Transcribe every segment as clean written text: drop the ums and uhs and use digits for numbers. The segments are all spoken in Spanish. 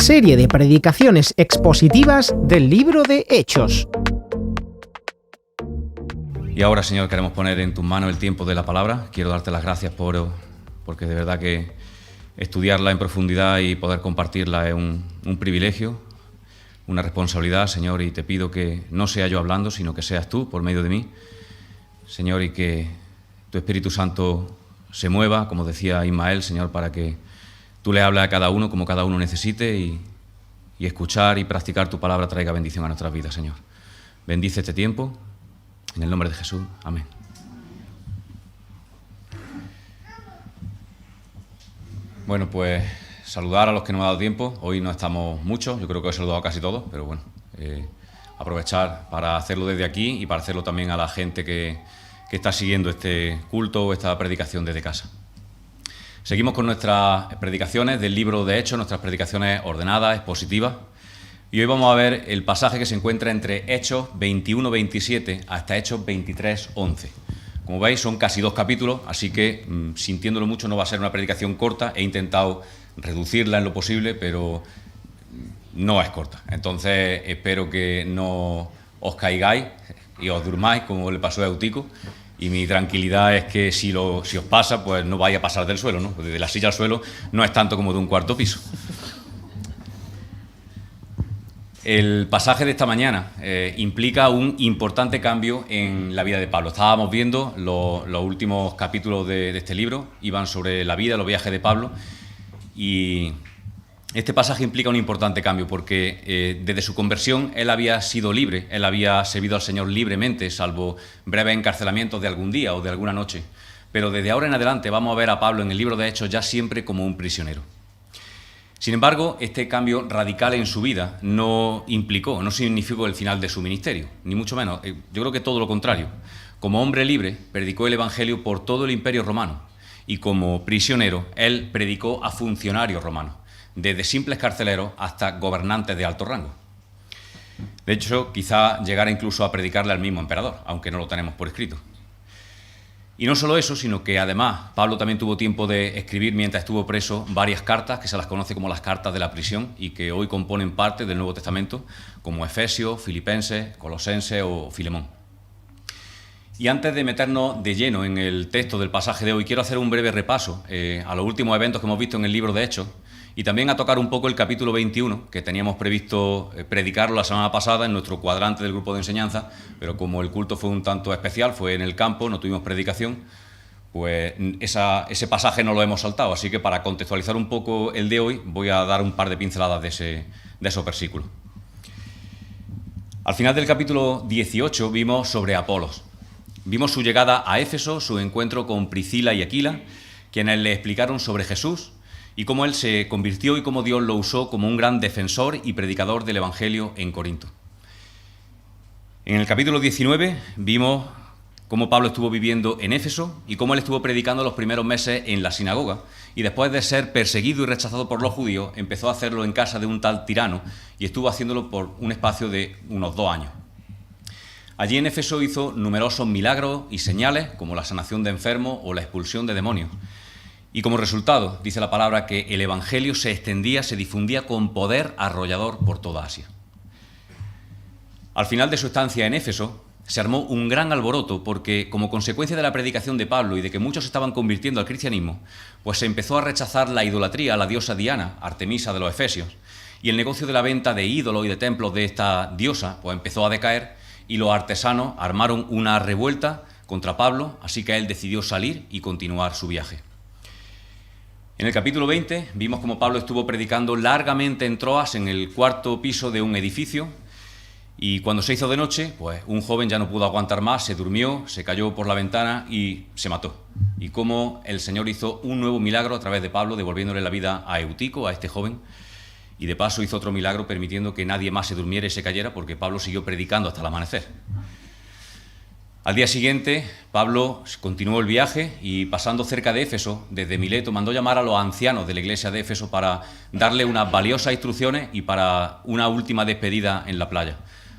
serie de predicaciones expositivas del libro de Hechos. Y ahora, Señor, queremos poner en tus manos el tiempo de la palabra. Quiero darte las gracias porque de verdad que estudiarla en profundidad y poder compartirla es un privilegio, una responsabilidad, Señor, y te pido que no sea yo hablando, sino que seas tú por medio de mí, Señor, y que tu Espíritu Santo se mueva, como decía Ismael, Señor, para que tú le hables a cada uno como cada uno necesite y escuchar y practicar tu palabra traiga bendición a nuestras vidas, Señor. Bendice este tiempo, en el nombre de Jesús. Amén. Bueno, pues saludar a los que no me ha dado tiempo. Hoy no estamos muchos, yo creo que he saludado a casi todos, pero bueno, aprovechar para hacerlo desde aquí y para hacerlo también a la gente que está siguiendo este culto o esta predicación desde casa. Seguimos con nuestras predicaciones del libro de Hechos, nuestras predicaciones ordenadas, expositivas. Y hoy vamos a ver el pasaje que se encuentra entre Hechos 21-27 hasta Hechos 23-11. Como veis, son casi 2 capítulos, así que, sintiéndolo mucho, no va a ser una predicación corta. He intentado reducirla en lo posible, pero no es corta. Entonces, espero que no os caigáis y os durmáis, como le pasó a Eutico. Y mi tranquilidad es que si os pasa, pues no vais a pasar del suelo, ¿no? Desde la silla al suelo no es tanto como de un cuarto piso. El pasaje de esta mañana implica un importante cambio en la vida de Pablo. Estábamos viendo los últimos capítulos de este libro, iban sobre la vida, los viajes de Pablo, y este pasaje implica un importante cambio porque desde su conversión él había sido libre, él había servido al Señor libremente, salvo breves encarcelamientos de algún día o de alguna noche. Pero desde ahora en adelante vamos a ver a Pablo en el libro de Hechos ya siempre como un prisionero. Sin embargo, este cambio radical en su vida no significó el final de su ministerio, ni mucho menos. Yo creo que todo lo contrario. Como hombre libre, predicó el Evangelio por todo el Imperio Romano y como prisionero, él predicó a funcionarios romanos, desde simples carceleros hasta gobernantes de alto rango. De hecho, quizá llegara incluso a predicarle al mismo emperador, aunque no lo tenemos por escrito. Y no solo eso, sino que además Pablo también tuvo tiempo de escribir mientras estuvo preso varias cartas, que se las conoce como las cartas de la prisión y que hoy componen parte del Nuevo Testamento, como Efesios, Filipenses, Colosenses o Filemón. Y antes de meternos de lleno en el texto del pasaje de hoy, quiero hacer un breve repaso a los últimos eventos que hemos visto en el libro de Hechos y también a tocar un poco el capítulo 21, que teníamos previsto predicarlo la semana pasada en nuestro cuadrante del grupo de enseñanza, pero como el culto fue un tanto especial, fue en el campo, no tuvimos predicación, pues ese pasaje no lo hemos saltado. Así que para contextualizar un poco el de hoy, voy a dar un par de pinceladas de esos versículos. Al final del capítulo 18 vimos sobre Apolos. Vimos su llegada a Éfeso, su encuentro con Priscila y Aquila, quienes le explicaron sobre Jesús, y cómo él se convirtió y cómo Dios lo usó como un gran defensor y predicador del Evangelio en Corinto. En el capítulo 19 vimos cómo Pablo estuvo viviendo en Éfeso y cómo él estuvo predicando los primeros meses en la sinagoga y después de ser perseguido y rechazado por los judíos empezó a hacerlo en casa de un tal Tirano y estuvo haciéndolo por un espacio de unos 2 años. Allí en Éfeso hizo numerosos milagros y señales como la sanación de enfermos o la expulsión de demonios. Y como resultado, dice la palabra que el Evangelio se extendía, se difundía con poder arrollador por toda Asia. Al final de su estancia en Éfeso, se armó un gran alboroto porque, como consecuencia de la predicación de Pablo y de que muchos se estaban convirtiendo al cristianismo, pues se empezó a rechazar la idolatría a la diosa Diana, Artemisa de los Efesios, y el negocio de la venta de ídolos y de templos de esta diosa pues empezó a decaer y los artesanos armaron una revuelta contra Pablo, así que él decidió salir y continuar su viaje. En el capítulo 20 vimos cómo Pablo estuvo predicando largamente en Troas, en el 4º piso de un edificio, y cuando se hizo de noche, pues un joven ya no pudo aguantar más, se durmió, se cayó por la ventana y se mató. Y cómo el Señor hizo un nuevo milagro a través de Pablo, devolviéndole la vida a Eutico, a este joven, y de paso hizo otro milagro permitiendo que nadie más se durmiera y se cayera, porque Pablo siguió predicando hasta el amanecer. Al día siguiente, Pablo continuó el viaje y pasando cerca de Éfeso, desde Mileto, mandó llamar a los ancianos de la iglesia de Éfeso para darle unas valiosas instrucciones y para una última despedida en la playa.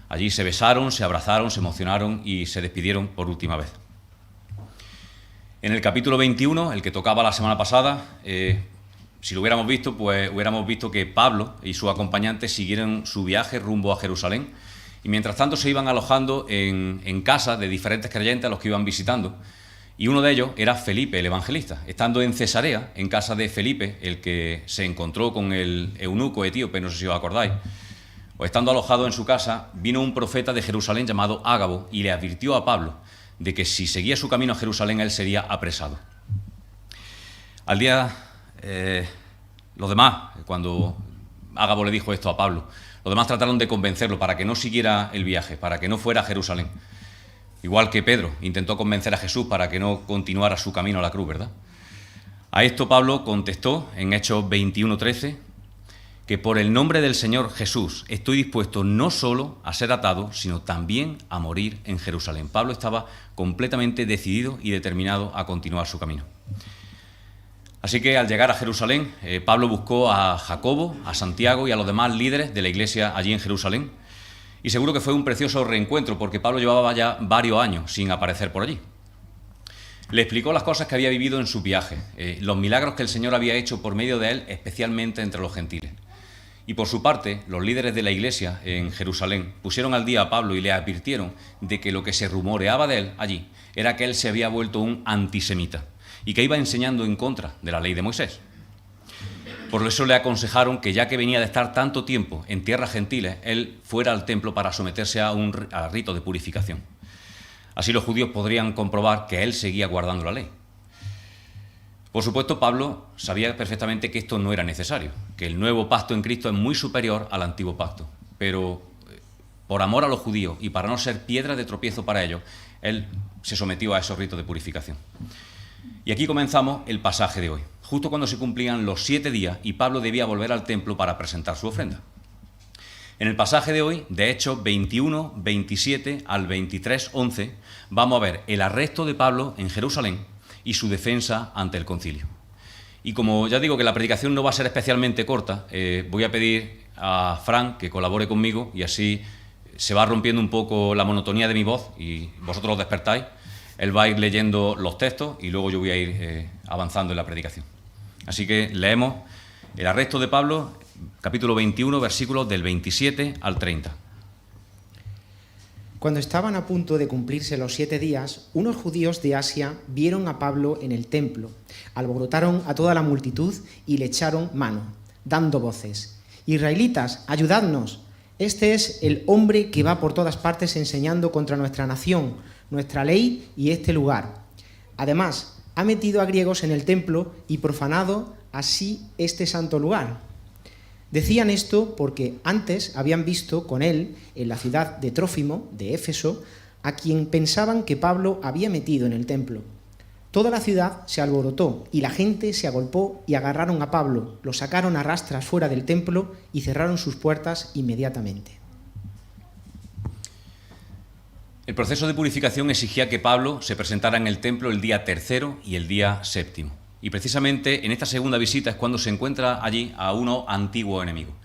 Allí se besaron, se abrazaron, se emocionaron y se despidieron por última vez. En el capítulo 21, el que tocaba la semana pasada, Si lo hubiéramos visto, pues hubiéramos visto que Pablo y sus acompañantes siguieron su viaje rumbo a Jerusalén y mientras tanto se iban alojando en casas de diferentes creyentes a los que iban visitando. Y uno de ellos era Felipe, el evangelista. Estando en Cesarea, en casa de Felipe, el que se encontró con el eunuco etíope, no sé si os acordáis, o estando alojado en su casa, vino un profeta de Jerusalén llamado Ágabo y le advirtió a Pablo de que si seguía su camino a Jerusalén, él sería apresado. Al día, los demás, cuando Ágabo le dijo esto a Pablo, los demás trataron de convencerlo para que no siguiera el viaje, para que no fuera a Jerusalén. Igual que Pedro intentó convencer a Jesús para que no continuara su camino a la cruz, ¿verdad? A esto Pablo contestó en Hechos 21:13 que por el nombre del Señor Jesús estoy dispuesto no solo a ser atado, sino también a morir en Jerusalén. Pablo estaba completamente decidido y determinado a continuar su camino. Así que al llegar a Jerusalén, Pablo buscó a Jacobo, a Santiago y a los demás líderes de la iglesia allí en Jerusalén. Y seguro que fue un precioso reencuentro porque Pablo llevaba ya varios años sin aparecer por allí. Le explicó las cosas que había vivido en su viaje, los milagros que el Señor había hecho por medio de él, especialmente entre los gentiles. Y por su parte, los líderes de la iglesia en Jerusalén pusieron al día a Pablo y le advirtieron de que lo que se rumoreaba de él allí era que él se había vuelto un antisemita y que iba enseñando en contra de la ley de Moisés. Por eso le aconsejaron que ya que venía de estar tanto tiempo en tierras gentiles, él fuera al templo para someterse al rito de purificación. Así los judíos podrían comprobar que él seguía guardando la ley. Por supuesto, Pablo sabía perfectamente que esto no era necesario, que el nuevo pacto en Cristo es muy superior al antiguo pacto, pero por amor a los judíos y para no ser piedra de tropiezo para ellos, él se sometió a esos ritos de purificación. Y aquí comenzamos el pasaje de hoy, justo cuando se cumplían los 7 días y Pablo debía volver al templo para presentar su ofrenda. En el pasaje de hoy, de Hechos 21, 27 al 23, 11, vamos a ver el arresto de Pablo en Jerusalén y su defensa ante el concilio. Y como ya digo que la predicación no va a ser especialmente corta, voy a pedir a Fran que colabore conmigo y así se va rompiendo un poco la monotonía de mi voz y vosotros os despertáis. Él va a ir leyendo los textos y luego yo voy a ir avanzando en la predicación. Así que leemos el arresto de Pablo, capítulo 21, versículos del 27 al 30. Cuando estaban a punto de cumplirse los 7 días, unos judíos de Asia vieron a Pablo en el templo, alborotaron a toda la multitud y le echaron mano, dando voces: «Israelitas, ayudadnos, este es el hombre que va por todas partes enseñando contra nuestra nación, nuestra ley y este lugar. Además, ha metido a griegos en el templo y profanado así este santo lugar». Decían esto porque antes habían visto con él en la ciudad de Trófimo, de Éfeso, a quien pensaban que Pablo había metido en el templo. Toda la ciudad se alborotó y la gente se agolpó y agarraron a Pablo, lo sacaron a rastras fuera del templo y cerraron sus puertas inmediatamente. El proceso de purificación exigía que Pablo se presentara en el templo el día 3º y el día 7º. Y precisamente en esta segunda visita es cuando se encuentra allí a unos antiguos enemigos.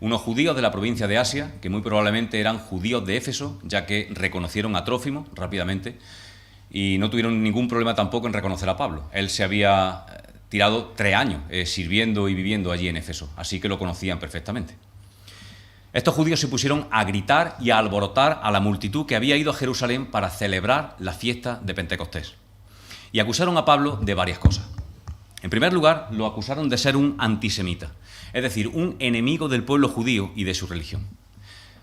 Unos judíos de la provincia de Asia, que muy probablemente eran judíos de Éfeso, ya que reconocieron a Trófimo rápidamente y no tuvieron ningún problema tampoco en reconocer a Pablo. Él se había tirado 3 años sirviendo y viviendo allí en Éfeso, así que lo conocían perfectamente. Estos judíos se pusieron a gritar y a alborotar a la multitud que había ido a Jerusalén para celebrar la fiesta de Pentecostés. Y acusaron a Pablo de varias cosas. En primer lugar, lo acusaron de ser un antisemita, es decir, un enemigo del pueblo judío y de su religión.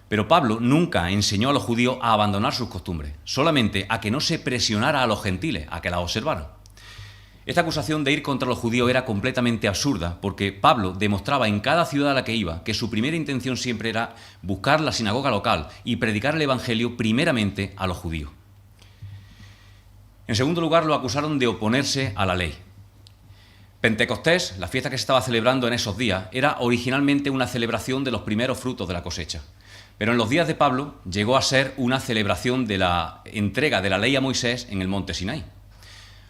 Pero Pablo nunca enseñó a los judíos a abandonar sus costumbres, solamente a que no se presionara a los gentiles, a que las observaran. Esta acusación de ir contra los judíos era completamente absurda, porque Pablo demostraba en cada ciudad a la que iba que su primera intención siempre era buscar la sinagoga local y predicar el evangelio primeramente a los judíos. En segundo lugar, lo acusaron de oponerse a la ley. Pentecostés, la fiesta que se estaba celebrando en esos días, era originalmente una celebración de los primeros frutos de la cosecha. Pero en los días de Pablo llegó a ser una celebración de la entrega de la ley a Moisés en el monte Sinaí.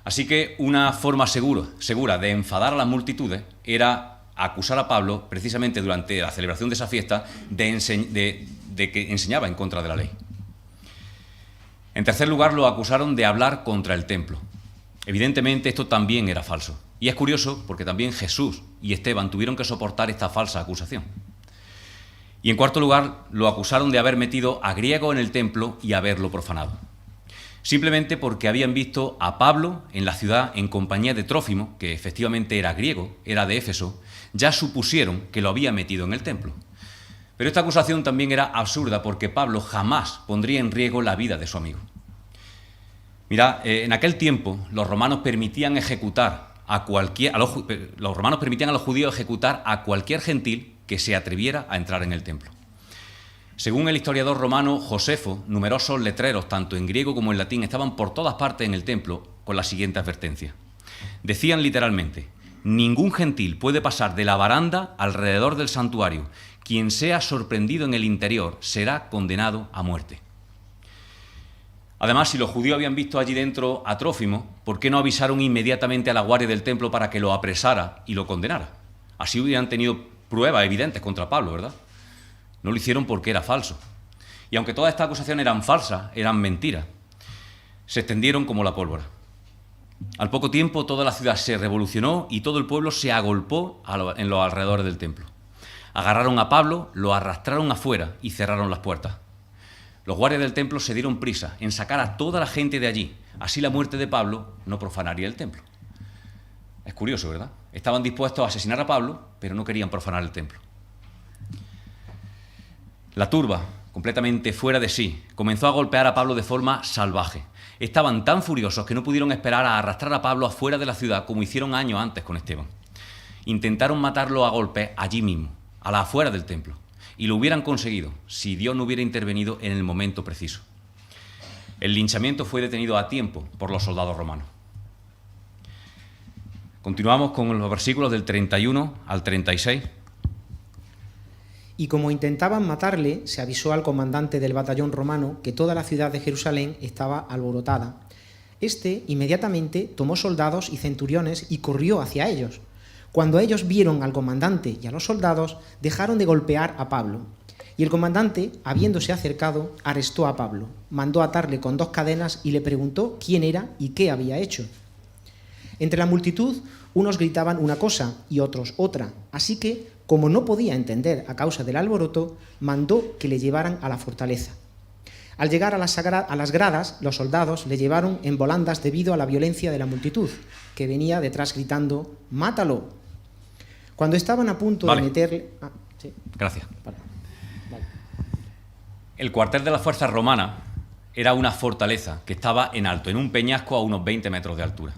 Así que una forma segura de enfadar a las multitudes era acusar a Pablo, precisamente durante la celebración de esa fiesta, de que enseñaba en contra de la ley. En tercer lugar, lo acusaron de hablar contra el templo. Evidentemente esto también era falso. Y es curioso porque también Jesús y Esteban tuvieron que soportar esta falsa acusación. Y en cuarto lugar, lo acusaron de haber metido a griego en el templo y haberlo profanado. Simplemente porque habían visto a Pablo en la ciudad en compañía de Trófimo, que efectivamente era griego, era de Éfeso, ya supusieron que lo había metido en el templo. Pero esta acusación también era absurda porque Pablo jamás pondría en riesgo la vida de su amigo. Mira, en aquel tiempo los romanos permitían a los judíos ejecutar a cualquier gentil que se atreviera a entrar en el templo. Según el historiador romano Josefo, numerosos letreros, tanto en griego como en latín, estaban por todas partes en el templo con la siguiente advertencia. Decían literalmente: ningún gentil puede pasar de la baranda alrededor del santuario. Quien sea sorprendido en el interior será condenado a muerte. Además, si los judíos habían visto allí dentro a Trófimo, ¿por qué no avisaron inmediatamente a la guardia del templo para que lo apresara y lo condenara? Así hubieran tenido pruebas evidentes contra Pablo, ¿verdad? No lo hicieron porque era falso. Y aunque todas estas acusaciones eran falsas, eran mentiras, se extendieron como la pólvora. Al poco tiempo toda la ciudad se revolucionó y todo el pueblo se agolpó en los alrededores del templo. Agarraron a Pablo, lo arrastraron afuera y cerraron las puertas. Los guardias del templo se dieron prisa en sacar a toda la gente de allí. Así la muerte de Pablo no profanaría el templo. Es curioso, ¿verdad? Estaban dispuestos a asesinar a Pablo, pero no querían profanar el templo. La turba, completamente fuera de sí, comenzó a golpear a Pablo de forma salvaje. Estaban tan furiosos que no pudieron esperar a arrastrar a Pablo afuera de la ciudad, como hicieron años antes con Esteban. Intentaron matarlo a golpes allí mismo, a la afuera del templo, y lo hubieran conseguido si Dios no hubiera intervenido en el momento preciso. El linchamiento fue detenido a tiempo por los soldados romanos. Continuamos con los versículos del 31 al 36. Y como intentaban matarle, se avisó al comandante del batallón romano que toda la ciudad de Jerusalén estaba alborotada. Este inmediatamente tomó soldados y centuriones y corrió hacia ellos. Cuando ellos vieron al comandante y a los soldados, dejaron de golpear a Pablo. Y el comandante, habiéndose acercado, arrestó a Pablo, mandó atarle con 2 cadenas y le preguntó quién era y qué había hecho. Entre la multitud, unos gritaban una cosa y otros otra, así que, como no podía entender a causa del alboroto, mandó que le llevaran a la fortaleza. Al llegar a las gradas, los soldados le llevaron en volandas debido a la violencia de la multitud, que venía detrás gritando: ¡mátalo! Cuando estaban a punto de meterle... Sí. Gracias. Vale. El cuartel de las fuerzas romanas era una fortaleza que estaba en alto, en un peñasco a unos 20 metros de altura.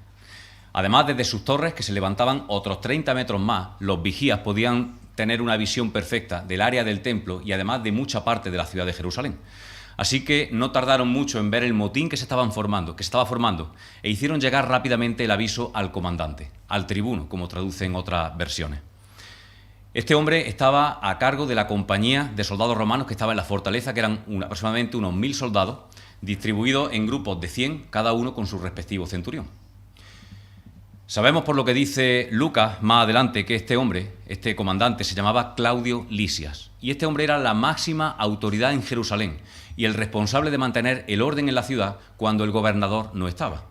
Además, desde sus torres, que se levantaban otros 30 metros más, los vigías podían tener una visión perfecta del área del templo y además de mucha parte de la ciudad de Jerusalén. Así que no tardaron mucho en ver el motín que se estaba formando, e hicieron llegar rápidamente el aviso al comandante, al tribuno, como traducen otras versiones. Este hombre estaba a cargo de la compañía de soldados romanos que estaba en la fortaleza, que eran aproximadamente unos 1000 soldados, distribuidos en grupos de 100, cada uno con su respectivo centurión. Sabemos por lo que dice Lucas más adelante que este comandante, se llamaba Claudio Lisias, y este hombre era la máxima autoridad en Jerusalén y el responsable de mantener el orden en la ciudad cuando el gobernador no estaba.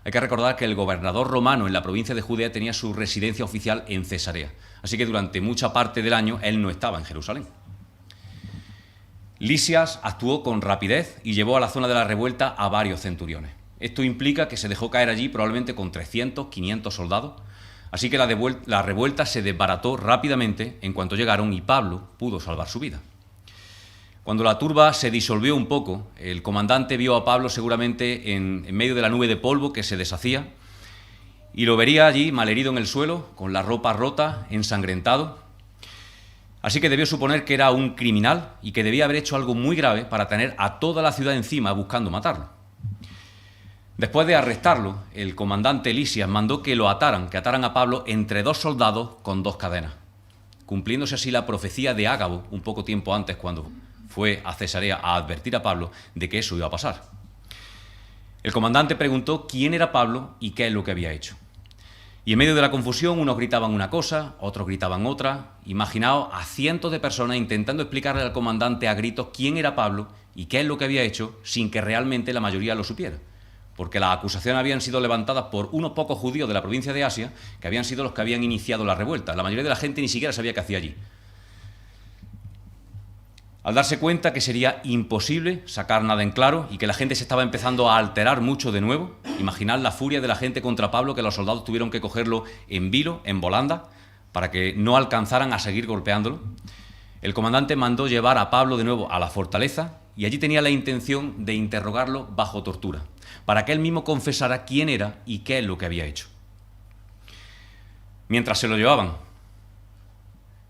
Hay que recordar que el gobernador romano en la provincia de Judea tenía su residencia oficial en Cesarea, así que durante mucha parte del año él no estaba en Jerusalén. Lisias actuó con rapidez y llevó a la zona de la revuelta a varios centuriones. Esto implica que se dejó caer allí probablemente con 300, 500 soldados, así que la revuelta se desbarató rápidamente en cuanto llegaron y Pablo pudo salvar su vida. Cuando la turba se disolvió un poco, el comandante vio a Pablo seguramente en medio de la nube de polvo que se deshacía y lo vería allí malherido en el suelo, con la ropa rota, ensangrentado. Así que debió suponer que era un criminal y que debía haber hecho algo muy grave para tener a toda la ciudad encima buscando matarlo. Después de arrestarlo, el comandante Lisias mandó que ataran a Pablo entre 2 soldados con 2 cadenas, cumpliéndose así la profecía de Ágabo un poco tiempo antes, cuando fue a Cesarea a advertir a Pablo de que eso iba a pasar. El comandante preguntó quién era Pablo y qué es lo que había hecho. Y en medio de la confusión, unos gritaban una cosa, otros gritaban otra. Imaginaos a cientos de personas intentando explicarle al comandante a gritos quién era Pablo y qué es lo que había hecho sin que realmente la mayoría lo supiera. porque las acusaciones habían sido levantadas por unos pocos judíos de la provincia de Asia, que habían sido los que habían iniciado la revuelta. La mayoría de la gente ni siquiera sabía qué hacía allí. Al darse cuenta que sería imposible sacar nada en claro y que la gente se estaba empezando a alterar mucho de nuevo, imaginad la furia de la gente contra Pablo, que los soldados tuvieron que cogerlo en vilo, en volanda, para que no alcanzaran a seguir golpeándolo. El comandante mandó llevar a Pablo de nuevo a la fortaleza y allí tenía la intención de interrogarlo bajo tortura, para que él mismo confesara quién era y qué es lo que había hecho. Mientras se lo llevaban,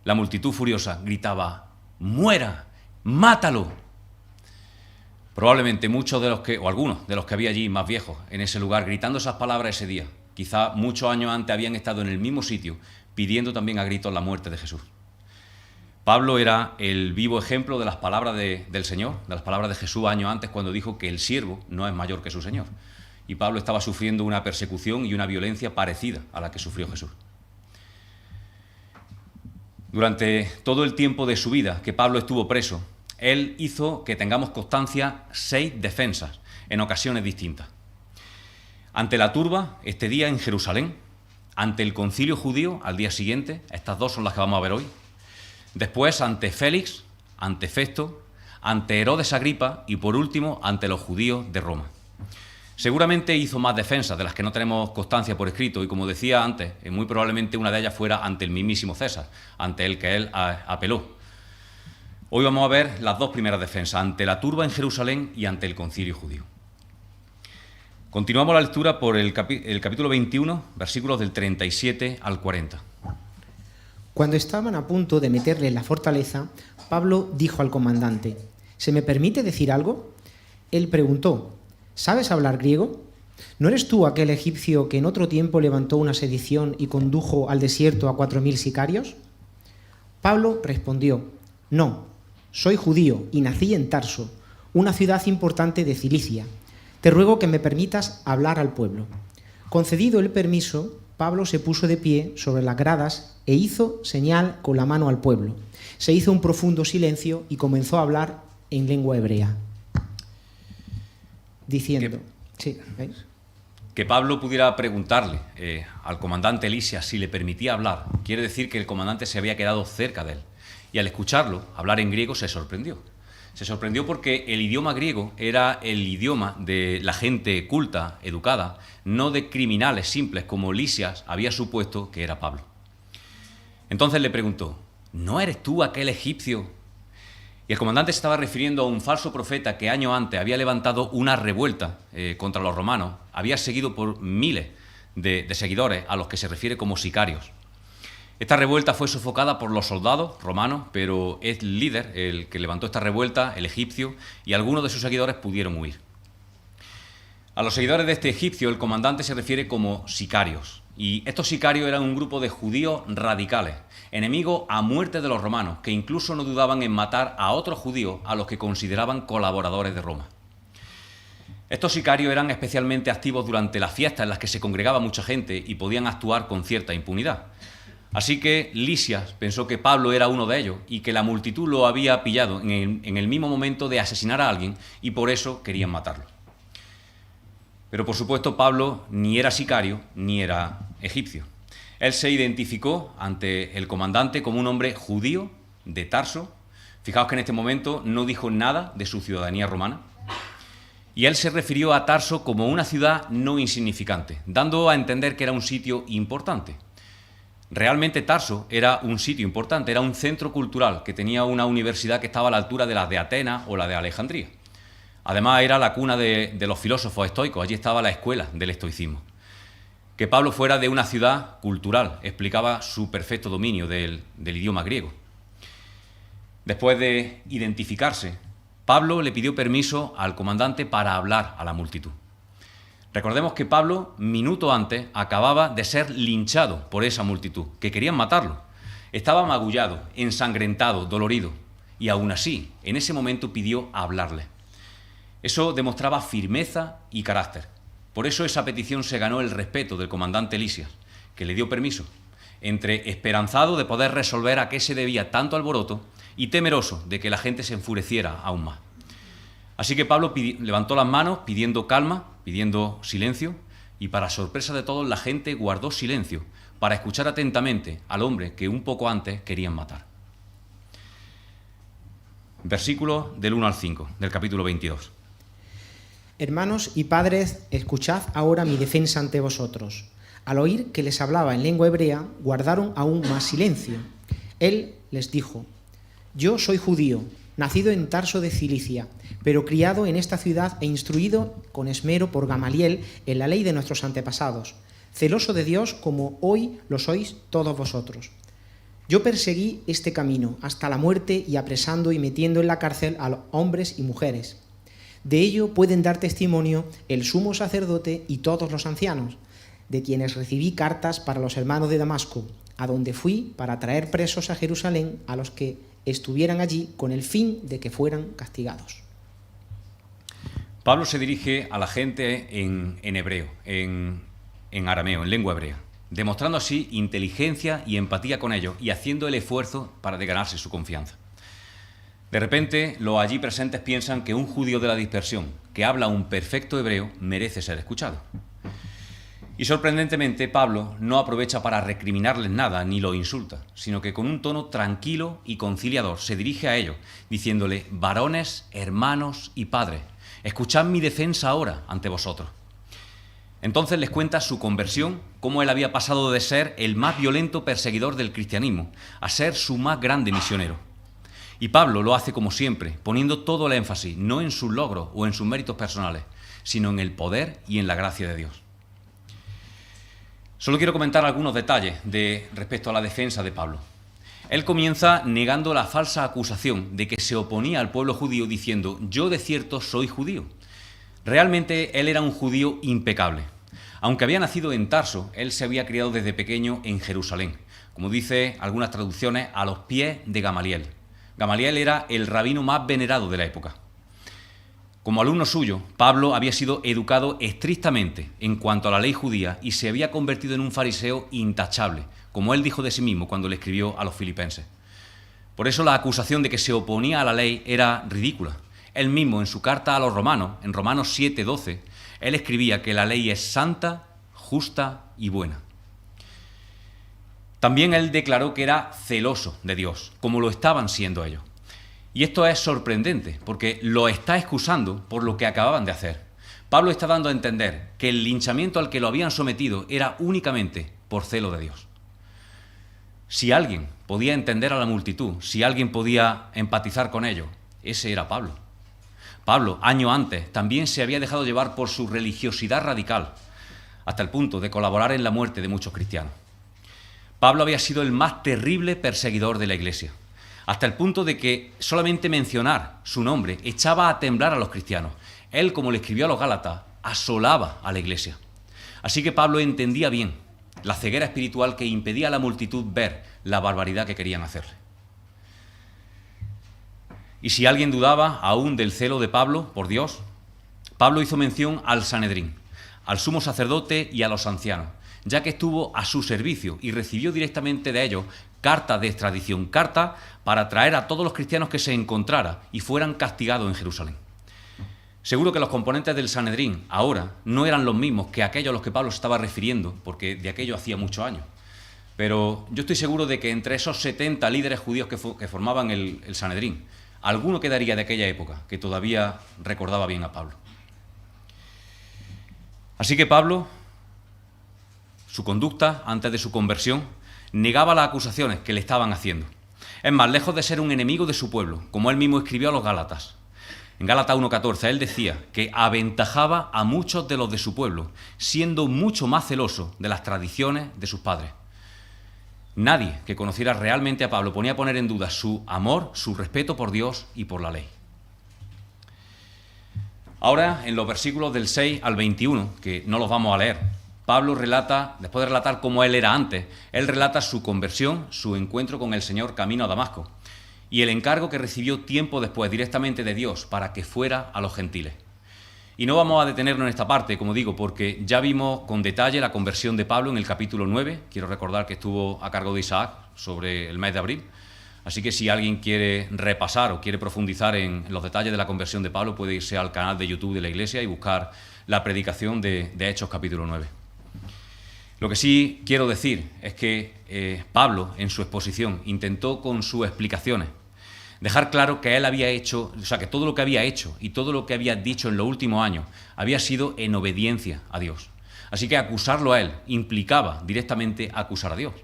la multitud furiosa gritaba: ¡muera! ¡Mátalo! Probablemente muchos de los que, o algunos de los que había allí más viejos en ese lugar, gritando esas palabras ese día, quizá muchos años antes habían estado en el mismo sitio, pidiendo también a gritos la muerte de Jesús. Pablo era el vivo ejemplo de las palabras del Señor, de las palabras de Jesús años antes, cuando dijo que el siervo no es mayor que su Señor. Y Pablo estaba sufriendo una persecución y una violencia parecida a la que sufrió Jesús. Durante todo el tiempo de su vida que Pablo estuvo preso, él hizo que tengamos constancia 6 defensas en ocasiones distintas. Ante la turba, este día en Jerusalén, ante el concilio judío al día siguiente, estas 2 son las que vamos a ver hoy. Después ante Félix, ante Festo, ante Herodes Agripa y por último ante los judíos de Roma. Seguramente hizo más defensas de las que no tenemos constancia por escrito y, como decía antes, muy probablemente una de ellas fuera ante el mismísimo César, ante el que él apeló. Hoy vamos a ver las 2 primeras defensas, ante la turba en Jerusalén y ante el concilio judío. Continuamos la lectura por el capítulo 21, versículos del 37 al 40. Cuando estaban a punto de meterle en la fortaleza, Pablo dijo al comandante: ¿se me permite decir algo? Él preguntó: ¿sabes hablar griego? ¿No eres tú aquel egipcio que en otro tiempo levantó una sedición y condujo al desierto a 4000 sicarios? Pablo respondió: no, soy judío y nací en Tarso, una ciudad importante de Cilicia. Te ruego que me permitas hablar al pueblo. Concedido el permiso, Pablo se puso de pie sobre las gradas e hizo señal con la mano al pueblo. Se hizo un profundo silencio y comenzó a hablar en lengua hebrea, diciendo... Sí, ¿veis? Que Pablo pudiera preguntarle al comandante Lisias si le permitía hablar, quiere decir que el comandante se había quedado cerca de él. Y al escucharlo hablar en griego se sorprendió. Se sorprendió porque el idioma griego era el idioma de la gente culta, educada, no de criminales simples como Lisias había supuesto que era Pablo. Entonces le preguntó: ¿no eres tú aquel egipcio? Y el comandante se estaba refiriendo a un falso profeta que años antes había levantado una revuelta contra los romanos, había seguido por miles de seguidores a los que se refiere como sicarios. Esta revuelta fue sofocada por los soldados romanos, pero el líder, el que levantó esta revuelta, el egipcio, y algunos de sus seguidores pudieron huir. A los seguidores de este egipcio el comandante se refiere como sicarios, y estos sicarios eran un grupo de judíos radicales, enemigos a muerte de los romanos, que incluso no dudaban en matar a otros judíos a los que consideraban colaboradores de Roma. Estos sicarios eran especialmente activos durante las fiestas en las que se congregaba mucha gente y podían actuar con cierta impunidad. Así que Lisias pensó que Pablo era uno de ellos y que la multitud lo había pillado en el mismo momento de asesinar a alguien y por eso querían matarlo. Pero por supuesto Pablo ni era sicario ni era egipcio. Él se identificó ante el comandante como un hombre judío de Tarso. Fijaos que en este momento no dijo nada de su ciudadanía romana. Y él se refirió a Tarso como una ciudad no insignificante, dando a entender que era un sitio importante. Realmente Tarso era un sitio importante, era un centro cultural que tenía una universidad que estaba a la altura de la de Atenas o la de Alejandría. Además era la cuna de los filósofos estoicos, allí estaba la escuela del estoicismo. Que Pablo fuera de una ciudad cultural explicaba su perfecto dominio del idioma griego. Después de identificarse, Pablo le pidió permiso al comandante para hablar a la multitud. Recordemos que Pablo, minuto antes, acababa de ser linchado por esa multitud, que querían matarlo. Estaba magullado, ensangrentado, dolorido, y aún así, en ese momento pidió hablarle. Eso demostraba firmeza y carácter. Por eso esa petición se ganó el respeto del comandante Lisias, que le dio permiso, entre esperanzado de poder resolver a qué se debía tanto alboroto y temeroso de que la gente se enfureciera aún más. Así que Pablo levantó las manos pidiendo calma, pidiendo silencio, y para sorpresa de todos la gente guardó silencio para escuchar atentamente al hombre que un poco antes querían matar. Versículos del 1 al 5 del capítulo 22. Hermanos y padres, escuchad ahora mi defensa ante vosotros. Al oír que les hablaba en lengua hebrea, guardaron aún más silencio. Él les dijo: yo soy judío, nacido en Tarso de Cilicia, pero criado en esta ciudad e instruido con esmero por Gamaliel en la ley de nuestros antepasados, celoso de Dios como hoy lo sois todos vosotros. Yo perseguí este camino hasta la muerte y apresando y metiendo en la cárcel a hombres y mujeres. De ello pueden dar testimonio el sumo sacerdote y todos los ancianos, de quienes recibí cartas para los hermanos de Damasco, a donde fui para traer presos a Jerusalén a los que estuvieran allí con el fin de que fueran castigados. Pablo se dirige a la gente en hebreo, en arameo, en lengua hebrea, demostrando así inteligencia y empatía con ellos y haciendo el esfuerzo para ganarse su confianza. De repente, los allí presentes piensan que un judío de la dispersión que habla un perfecto hebreo merece ser escuchado. Y sorprendentemente, Pablo no aprovecha para recriminarles nada ni los insulta, sino que con un tono tranquilo y conciliador se dirige a ellos, diciéndole: varones, hermanos y padres, escuchad mi defensa ahora ante vosotros. Entonces les cuenta su conversión, cómo él había pasado de ser el más violento perseguidor del cristianismo a ser su más grande misionero. Y Pablo lo hace como siempre, poniendo todo el énfasis, no en sus logros o en sus méritos personales, sino en el poder y en la gracia de Dios. Solo quiero comentar algunos detalles respecto a la defensa de Pablo. Él comienza negando la falsa acusación de que se oponía al pueblo judío diciendo: yo de cierto soy judío. Realmente él era un judío impecable. Aunque había nacido en Tarso, él se había criado desde pequeño en Jerusalén, como dice algunas traducciones, a los pies de Gamaliel. Gamaliel era el rabino más venerado de la época. Como alumno suyo, Pablo había sido educado estrictamente en cuanto a la ley judía y se había convertido en un fariseo intachable, como él dijo de sí mismo cuando le escribió a los filipenses. Por eso la acusación de que se oponía a la ley era ridícula. Él mismo, en su carta a los romanos, en Romanos 7:12, él escribía que la ley es santa, justa y buena. También él declaró que era celoso de Dios, como lo estaban siendo ellos. Y esto es sorprendente, porque lo está excusando por lo que acababan de hacer. Pablo está dando a entender que el linchamiento al que lo habían sometido era únicamente por celo de Dios. Si alguien podía entender a la multitud, si alguien podía empatizar con ellos, ese era Pablo. Pablo, años antes, también se había dejado llevar por su religiosidad radical, hasta el punto de colaborar en la muerte de muchos cristianos. Pablo había sido el más terrible perseguidor de la Iglesia, hasta el punto de que solamente mencionar su nombre echaba a temblar a los cristianos. Él, como le escribió a los Gálatas, asolaba a la Iglesia. Así que Pablo entendía bien la ceguera espiritual que impedía a la multitud ver la barbaridad que querían hacerle. Y si alguien dudaba aún del celo de Pablo por Dios, Pablo hizo mención al Sanedrín, al sumo sacerdote y a los ancianos, ya que estuvo a su servicio y recibió directamente de ellos carta de extradición, carta para traer a todos los cristianos que se encontrara y fueran castigados en Jerusalén. Seguro que los componentes del Sanedrín ahora no eran los mismos que aquellos a los que Pablo se estaba refiriendo, porque de aquello hacía muchos años. Pero yo estoy seguro de que entre esos 70 líderes judíos que formaban el Sanedrín, alguno quedaría de aquella época que todavía recordaba bien a Pablo. Así que Pablo, su conducta antes de su conversión, negaba las acusaciones que le estaban haciendo. Es más, lejos de ser un enemigo de su pueblo, como él mismo escribió a los Gálatas. En Gálatas 1:14 él decía que aventajaba a muchos de los de su pueblo, siendo mucho más celoso de las tradiciones de sus padres. Nadie que conociera realmente a Pablo ponía a poner en duda su amor, su respeto por Dios y por la ley. Ahora, en los versículos del 6 al 21, que no los vamos a leer, Pablo relata, después de relatar cómo él era antes, él relata su conversión, su encuentro con el Señor camino a Damasco y el encargo que recibió tiempo después directamente de Dios para que fuera a los gentiles. Y no vamos a detenernos en esta parte, como digo, porque ya vimos con detalle la conversión de Pablo en el capítulo 9. Quiero recordar que estuvo a cargo de Isaac sobre el mes de abril. Así que si alguien quiere repasar o quiere profundizar en los detalles de la conversión de Pablo, puede irse al canal de YouTube de la Iglesia y buscar la predicación de Hechos capítulo 9. Lo que sí quiero decir es que Pablo, en su exposición, intentó con sus explicaciones dejar claro que él había hecho, o sea, que todo lo que había hecho y todo lo que había dicho en los últimos años había sido en obediencia a Dios. Así que acusarlo a él implicaba directamente acusar a Dios.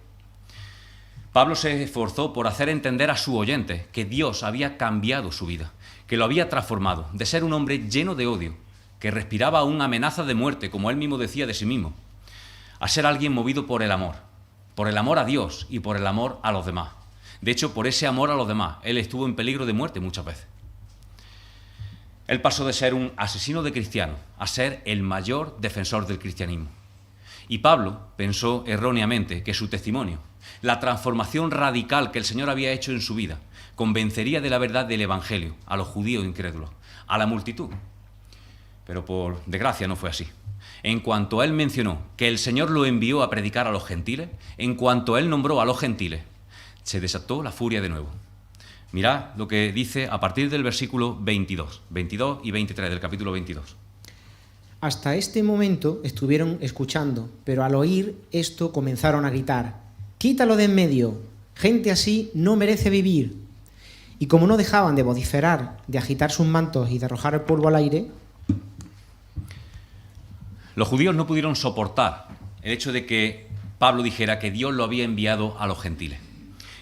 Pablo se esforzó por hacer entender a sus oyentes que Dios había cambiado su vida, que lo había transformado de ser un hombre lleno de odio, que respiraba aún amenazas de muerte, como él mismo decía de sí mismo, a ser alguien movido por el amor a Dios y por el amor a los demás. De hecho, por ese amor a los demás, él estuvo en peligro de muerte muchas veces. Él pasó de ser un asesino de cristianos a ser el mayor defensor del cristianismo. Y Pablo pensó erróneamente que su testimonio, la transformación radical que el Señor había hecho en su vida, convencería de la verdad del Evangelio a los judíos incrédulos, a la multitud. Pero por desgracia no fue así. En cuanto él mencionó que el Señor lo envió a predicar a los gentiles, en cuanto él nombró a los gentiles, se desató la furia de nuevo. Mirad lo que dice a partir del versículo 22 y 23 del capítulo 22. Hasta este momento estuvieron escuchando, pero al oír esto comenzaron a gritar: «¡Quítalo de en medio! Gente así no merece vivir». Y como no dejaban de vociferar, de agitar sus mantos y de arrojar el polvo al aire, los judíos no pudieron soportar el hecho de que Pablo dijera que Dios lo había enviado a los gentiles.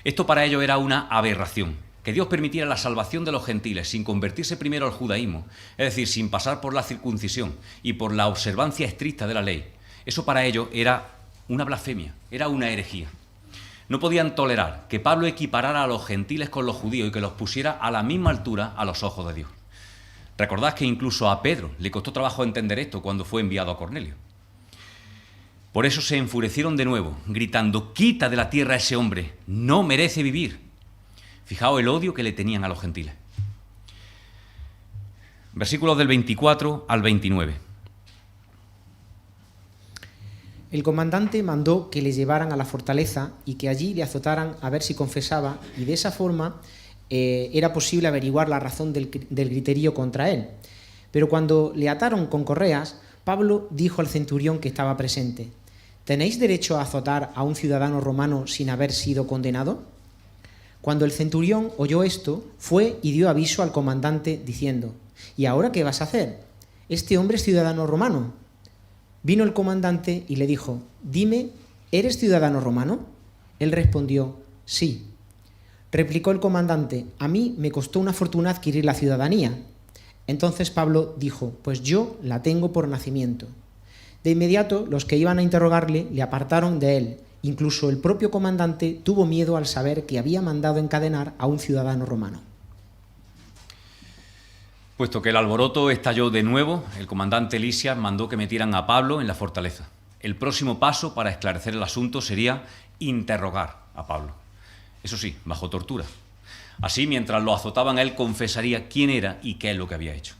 Esto para ellos era una aberración, que Dios permitiera la salvación de los gentiles sin convertirse primero al judaísmo, es decir, sin pasar por la circuncisión y por la observancia estricta de la ley. Eso para ellos era una blasfemia, era una herejía. No podían tolerar que Pablo equiparara a los gentiles con los judíos y que los pusiera a la misma altura a los ojos de Dios. Recordad que incluso a Pedro le costó trabajo entender esto cuando fue enviado a Cornelio. Por eso se enfurecieron de nuevo, gritando: «¡Quita de la tierra a ese hombre! ¡No merece vivir!». Fijaos el odio que le tenían a los gentiles. Versículos del 24 al 29. El comandante mandó que le llevaran a la fortaleza y que allí le azotaran a ver si confesaba, y de esa forma era posible averiguar la razón del griterío contra él. Pero cuando le ataron con correas, Pablo dijo al centurión que estaba presente: «¿Tenéis derecho a azotar a un ciudadano romano sin haber sido condenado?». Cuando el centurión oyó esto, fue y dio aviso al comandante diciendo: «¿Y ahora qué vas a hacer? Este hombre es ciudadano romano». Vino el comandante y le dijo: «Dime, ¿eres ciudadano romano?». Él respondió: «Sí». Replicó el comandante: «A mí me costó una fortuna adquirir la ciudadanía». Entonces Pablo dijo: «Pues yo la tengo por nacimiento». De inmediato los que iban a interrogarle le apartaron de él. Incluso el propio comandante tuvo miedo al saber que había mandado encadenar a un ciudadano romano. Puesto que el alboroto estalló de nuevo, el comandante Lisias mandó que metieran a Pablo en la fortaleza. El próximo paso para esclarecer el asunto sería interrogar a Pablo. Eso sí, bajo tortura. Así, mientras lo azotaban, él confesaría quién era y qué es lo que había hecho.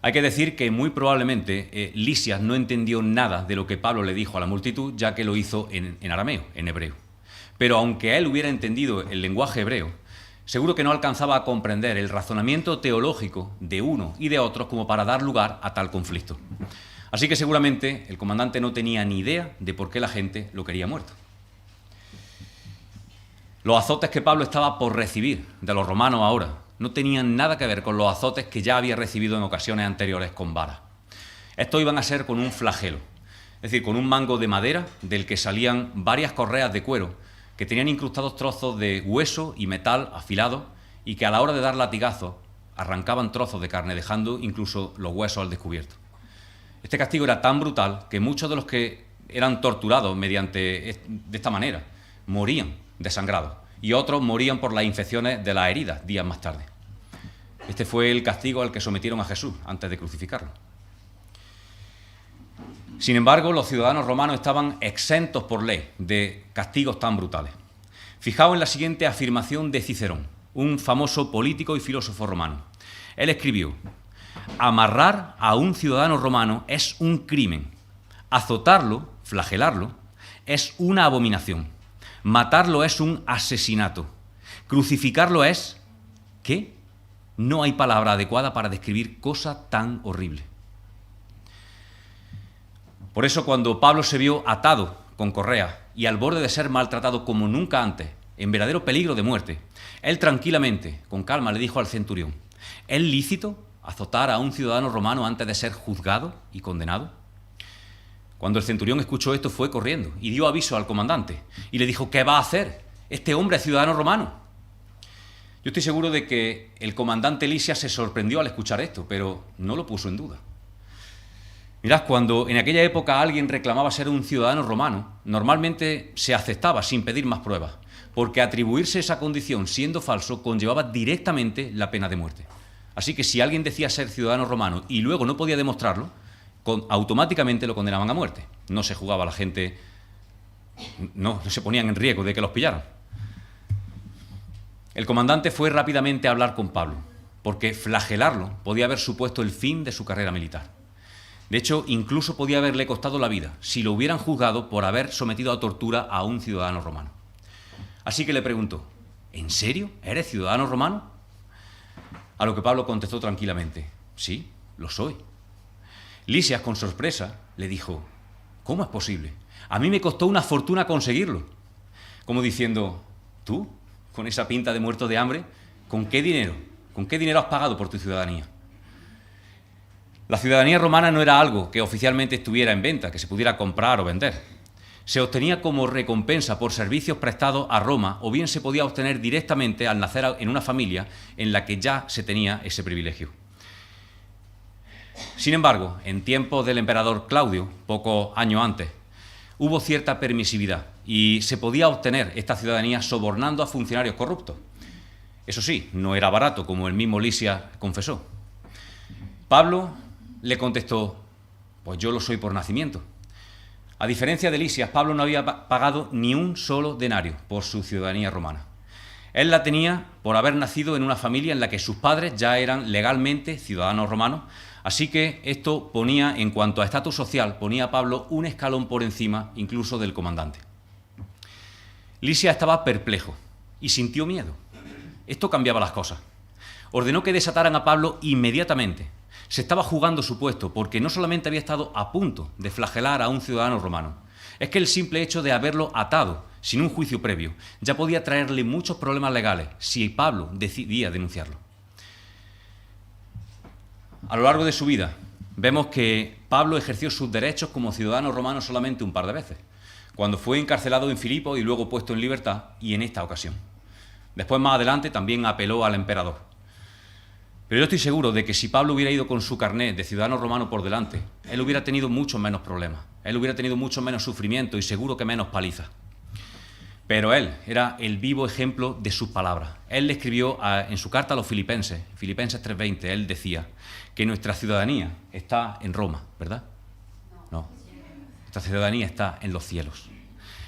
Hay que decir que muy probablemente Lisias no entendió nada de lo que Pablo le dijo a la multitud, ya que lo hizo en arameo, en hebreo. Pero aunque él hubiera entendido el lenguaje hebreo, seguro que no alcanzaba a comprender el razonamiento teológico de uno y de otros como para dar lugar a tal conflicto. Así que seguramente el comandante no tenía ni idea de por qué la gente lo quería muerto. Los azotes que Pablo estaba por recibir de los romanos ahora no tenían nada que ver con los azotes que ya había recibido en ocasiones anteriores con varas. Estos iban a ser con un flagelo, es decir, con un mango de madera del que salían varias correas de cuero que tenían incrustados trozos de hueso y metal afilado y que a la hora de dar latigazos arrancaban trozos de carne, dejando incluso los huesos al descubierto. Este castigo era tan brutal que muchos de los que eran torturados de esta manera morían desangrados y otros morían por las infecciones de las heridas días más tarde. Este fue el castigo al que sometieron a Jesús antes de crucificarlo. Sin embargo, los ciudadanos romanos estaban exentos por ley de castigos tan brutales. Fijaos en la siguiente afirmación de Cicerón, un famoso político y filósofo romano. Él escribió: «Amarrar a un ciudadano romano es un crimen. Azotarlo, flagelarlo, es una abominación. Matarlo es un asesinato. Crucificarlo es, ¿qué? No hay palabra adecuada para describir cosa tan horrible. Por eso cuando Pablo se vio atado con correa y al borde de ser maltratado como nunca antes, en verdadero peligro de muerte, él tranquilamente, con calma, le dijo al centurión: ¿es lícito azotar a un ciudadano romano antes de ser juzgado y condenado? Cuando el centurión escuchó esto, fue corriendo y dio aviso al comandante y le dijo: ¿qué va a hacer? Este hombre es ciudadano romano. Yo estoy seguro de que el comandante Lisias se sorprendió al escuchar esto, pero no lo puso en duda. Mirad, cuando en aquella época alguien reclamaba ser un ciudadano romano, normalmente se aceptaba sin pedir más pruebas, porque atribuirse esa condición siendo falso conllevaba directamente la pena de muerte. Así que si alguien decía ser ciudadano romano y luego no podía demostrarlo, automáticamente lo condenaban a muerte. No se jugaba a la gente, no se ponían en riesgo de que los pillaran. El comandante fue rápidamente a hablar con Pablo, porque flagelarlo podía haber supuesto el fin de su carrera militar. De hecho, incluso podía haberle costado la vida si lo hubieran juzgado por haber sometido a tortura a un ciudadano romano. Así que le preguntó: ¿en serio? ¿Eres ciudadano romano? A lo que Pablo contestó tranquilamente: sí, lo soy. Lisias, con sorpresa, le dijo: ¿cómo es posible? A mí me costó una fortuna conseguirlo. Como diciendo: ¿tú, con esa pinta de muerto de hambre, con qué dinero? ¿Con qué dinero has pagado por tu ciudadanía? La ciudadanía romana no era algo que oficialmente estuviera en venta, que se pudiera comprar o vender. Se obtenía como recompensa por servicios prestados a Roma, o bien se podía obtener directamente al nacer en una familia en la que ya se tenía ese privilegio. Sin embargo, en tiempos del emperador Claudio, pocos años antes, hubo cierta permisividad y se podía obtener esta ciudadanía sobornando a funcionarios corruptos. Eso sí, no era barato, como el mismo Lisias confesó. Pablo le contestó: pues yo lo soy por nacimiento. A diferencia de Lisias, Pablo no había pagado ni un solo denario por su ciudadanía romana. Él la tenía por haber nacido en una familia en la que sus padres ya eran legalmente ciudadanos romanos, así que esto ponía, en cuanto a estatus social, ponía a Pablo un escalón por encima incluso del comandante. Lisias estaba perplejo y sintió miedo. Esto cambiaba las cosas. Ordenó que desataran a Pablo inmediatamente. Se estaba jugando su puesto porque no solamente había estado a punto de flagelar a un ciudadano romano, es que el simple hecho de haberlo atado sin un juicio previo ya podía traerle muchos problemas legales si Pablo decidía denunciarlo. A lo largo de su vida vemos que Pablo ejerció sus derechos como ciudadano romano solamente un par de veces, cuando fue encarcelado en Filipos y luego puesto en libertad, y en esta ocasión. Después, más adelante, también apeló al emperador. Pero yo estoy seguro de que si Pablo hubiera ido con su carnet de ciudadano romano por delante, él hubiera tenido muchos menos problemas, él hubiera tenido mucho menos sufrimiento y seguro que menos palizas. Pero él era el vivo ejemplo de sus palabras. Él le escribió en su carta a los Filipenses, Filipenses 3:20, él decía que nuestra ciudadanía está en Roma, ¿verdad? No, nuestra ciudadanía está en los cielos.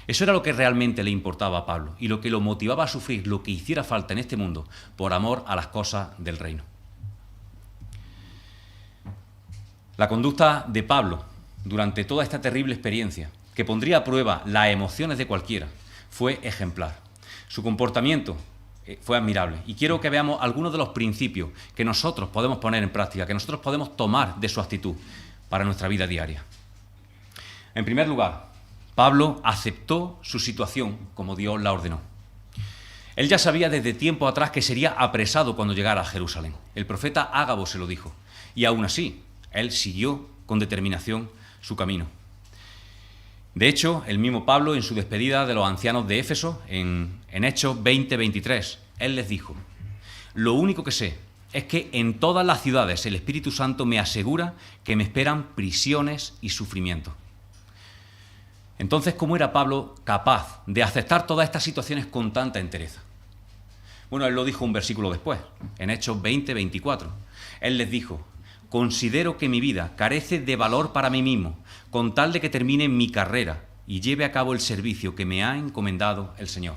Eso era lo que realmente le importaba a Pablo y lo que lo motivaba a sufrir lo que hiciera falta en este mundo por amor a las cosas del reino. La conducta de Pablo durante toda esta terrible experiencia, que pondría a prueba las emociones de cualquiera, fue ejemplar. Su comportamiento fue admirable y quiero que veamos algunos de los principios que nosotros podemos poner en práctica, que nosotros podemos tomar de su actitud para nuestra vida diaria. En primer lugar, Pablo aceptó su situación como Dios la ordenó. Él ya sabía desde tiempo atrás que sería apresado cuando llegara a Jerusalén. El profeta Ágabo se lo dijo, y aún así, él siguió con determinación su camino. De hecho, el mismo Pablo, en su despedida de los ancianos de Éfeso, en Hechos 20:23, él les dijo: lo único que sé es que en todas las ciudades el Espíritu Santo me asegura que me esperan prisiones y sufrimientos. Entonces, ¿cómo era Pablo capaz de aceptar todas estas situaciones con tanta entereza? Bueno, él lo dijo un versículo después, en Hechos 20:24. Él les dijo: considero que mi vida carece de valor para mí mismo, con tal de que termine mi carrera y lleve a cabo el servicio que me ha encomendado el Señor.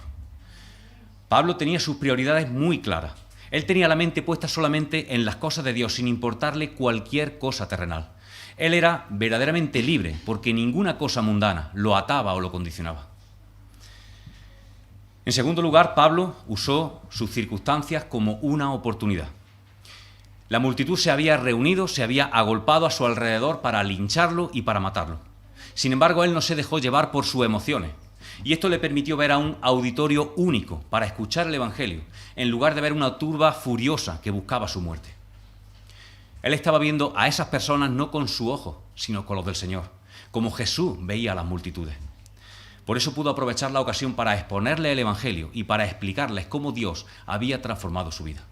Pablo tenía sus prioridades muy claras. Él tenía la mente puesta solamente en las cosas de Dios, sin importarle cualquier cosa terrenal. Él era verdaderamente libre, porque ninguna cosa mundana lo ataba o lo condicionaba. En segundo lugar, Pablo usó sus circunstancias como una oportunidad. La multitud se había reunido, se había agolpado a su alrededor para lincharlo y para matarlo. Sin embargo, él no se dejó llevar por sus emociones. Y esto le permitió ver a un auditorio único para escuchar el Evangelio, en lugar de ver una turba furiosa que buscaba su muerte. Él estaba viendo a esas personas no con su ojo, sino con los del Señor, como Jesús veía a las multitudes. Por eso pudo aprovechar la ocasión para exponerle el Evangelio y para explicarles cómo Dios había transformado su vida.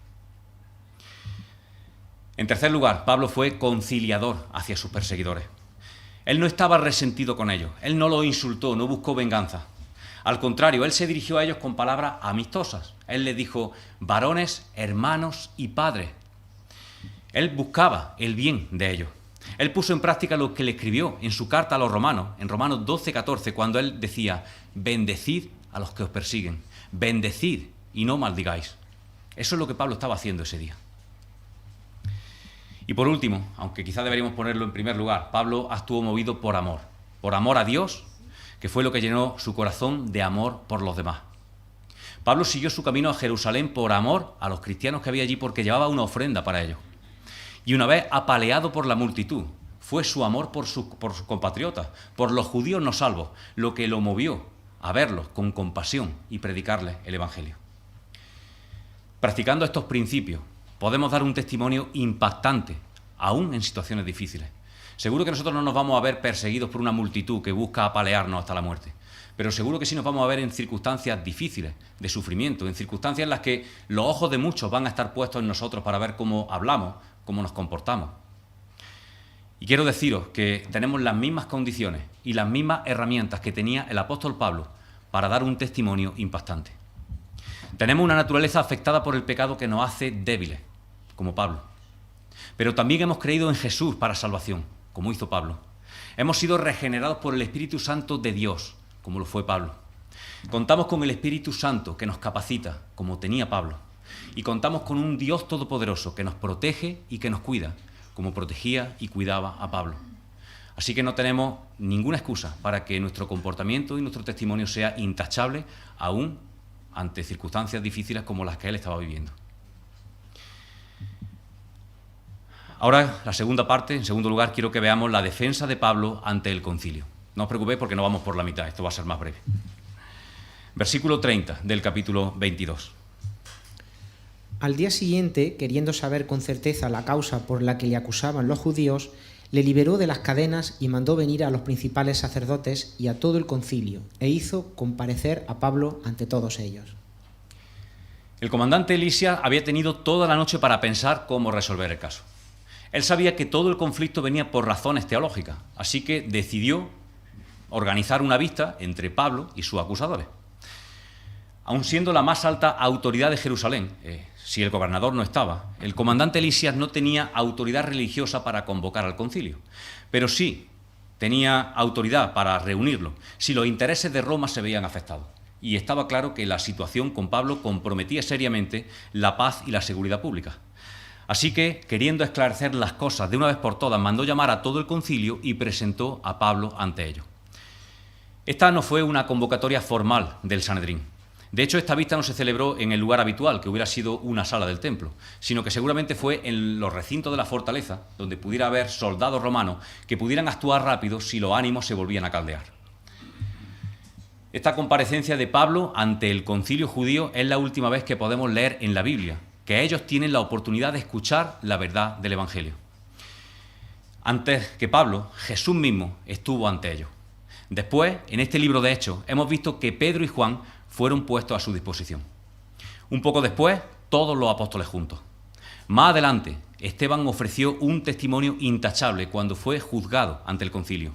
En tercer lugar, Pablo fue conciliador hacia sus perseguidores. Él no estaba resentido con ellos, él no los insultó, no buscó venganza. Al contrario, él se dirigió a ellos con palabras amistosas. Él les dijo, varones, hermanos y padres. Él buscaba el bien de ellos. Él puso en práctica lo que le escribió en su carta a los romanos, en Romanos 12:14, cuando él decía, bendecid a los que os persiguen, bendecid y no maldigáis. Eso es lo que Pablo estaba haciendo ese día. Y por último, aunque quizá deberíamos ponerlo en primer lugar, Pablo actuó movido por amor a Dios, que fue lo que llenó su corazón de amor por los demás. Pablo siguió su camino a Jerusalén por amor a los cristianos que había allí, porque llevaba una ofrenda para ellos. Y una vez apaleado por la multitud, fue su amor por sus compatriotas, por los judíos no salvos, lo que lo movió a verlos con compasión y predicarles el Evangelio. Practicando estos principios, podemos dar un testimonio impactante, aún en situaciones difíciles. Seguro que nosotros no nos vamos a ver perseguidos por una multitud que busca apalearnos hasta la muerte, pero seguro que sí nos vamos a ver en circunstancias difíciles, de sufrimiento, en circunstancias en las que los ojos de muchos van a estar puestos en nosotros para ver cómo hablamos, cómo nos comportamos. Y quiero deciros que tenemos las mismas condiciones y las mismas herramientas que tenía el apóstol Pablo para dar un testimonio impactante. Tenemos una naturaleza afectada por el pecado que nos hace débiles, como Pablo. Pero también hemos creído en Jesús para salvación, como hizo Pablo. Hemos sido regenerados por el Espíritu Santo de Dios, como lo fue Pablo. Contamos con el Espíritu Santo que nos capacita, como tenía Pablo. Y contamos con un Dios todopoderoso que nos protege y que nos cuida, como protegía y cuidaba a Pablo. Así que no tenemos ninguna excusa para que nuestro comportamiento y nuestro testimonio sea intachable, aún ante circunstancias difíciles como las que él estaba viviendo. Ahora, la segunda parte, en segundo lugar, quiero que veamos la defensa de Pablo ante el concilio. No os preocupéis porque no vamos por la mitad, esto va a ser más breve. Versículo 30 del capítulo 22. Al día siguiente, queriendo saber con certeza la causa por la que le acusaban los judíos, le liberó de las cadenas y mandó venir a los principales sacerdotes y a todo el concilio, e hizo comparecer a Pablo ante todos ellos. El comandante Lisias había tenido toda la noche para pensar cómo resolver el caso. Él sabía que todo el conflicto venía por razones teológicas, así que decidió organizar una vista entre Pablo y sus acusadores. Aun siendo la más alta autoridad de Jerusalén, si el gobernador no estaba, el comandante Lisias no tenía autoridad religiosa para convocar al concilio, pero sí tenía autoridad para reunirlo si los intereses de Roma se veían afectados. Y estaba claro que la situación con Pablo comprometía seriamente la paz y la seguridad pública. Así que, queriendo esclarecer las cosas de una vez por todas, mandó llamar a todo el concilio y presentó a Pablo ante ellos. Esta no fue una convocatoria formal del Sanedrín. De hecho, esta vista no se celebró en el lugar habitual, que hubiera sido una sala del templo, sino que seguramente fue en los recintos de la fortaleza, donde pudiera haber soldados romanos que pudieran actuar rápido si los ánimos se volvían a caldear. Esta comparecencia de Pablo ante el concilio judío es la última vez que podemos leer en la Biblia, que ellos tienen la oportunidad de escuchar la verdad del Evangelio. Antes que Pablo, Jesús mismo estuvo ante ellos. Después, en este libro de Hechos, hemos visto que Pedro y Juan fueron puestos a su disposición. Un poco después, todos los apóstoles juntos. Más adelante, Esteban ofreció un testimonio intachable cuando fue juzgado ante el concilio.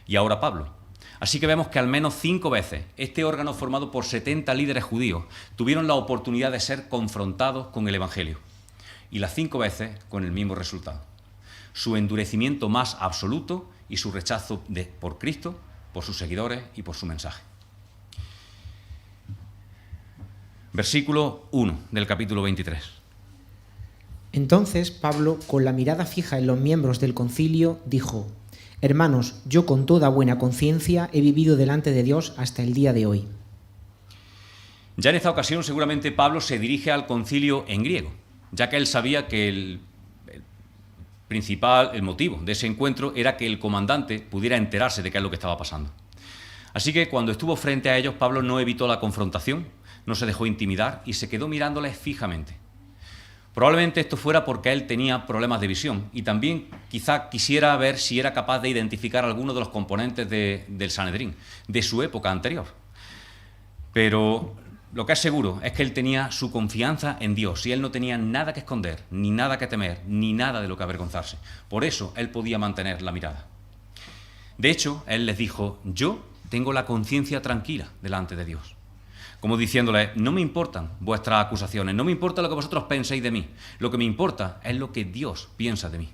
Y ahora Pablo. Así que vemos que al menos 5 veces este órgano formado por 70 líderes judíos tuvieron la oportunidad de ser confrontados con el Evangelio. Y las 5 veces con el mismo resultado. Su endurecimiento más absoluto y su rechazo por Cristo, por sus seguidores y por su mensaje. Versículo 1 del capítulo 23. Entonces Pablo, con la mirada fija en los miembros del concilio, dijo: Hermanos, yo con toda buena conciencia he vivido delante de Dios hasta el día de hoy. Ya en esta ocasión seguramente Pablo se dirige al concilio en griego, ya que él sabía que el motivo de ese encuentro era que el comandante pudiera enterarse de qué es lo que estaba pasando. Así que cuando estuvo frente a ellos, Pablo no evitó la confrontación, no se dejó intimidar y se quedó mirándoles fijamente. Probablemente esto fuera porque él tenía problemas de visión y también quizá quisiera ver si era capaz de identificar algunos de los componentes del Sanedrín, de su época anterior. Pero lo que es seguro es que él tenía su confianza en Dios y él no tenía nada que esconder, ni nada que temer, ni nada de lo que avergonzarse. Por eso él podía mantener la mirada. De hecho, él les dijo: yo tengo la conciencia tranquila delante de Dios. Como diciéndole: no me importan vuestras acusaciones, no me importa lo que vosotros penséis de mí, lo que me importa es lo que Dios piensa de mí.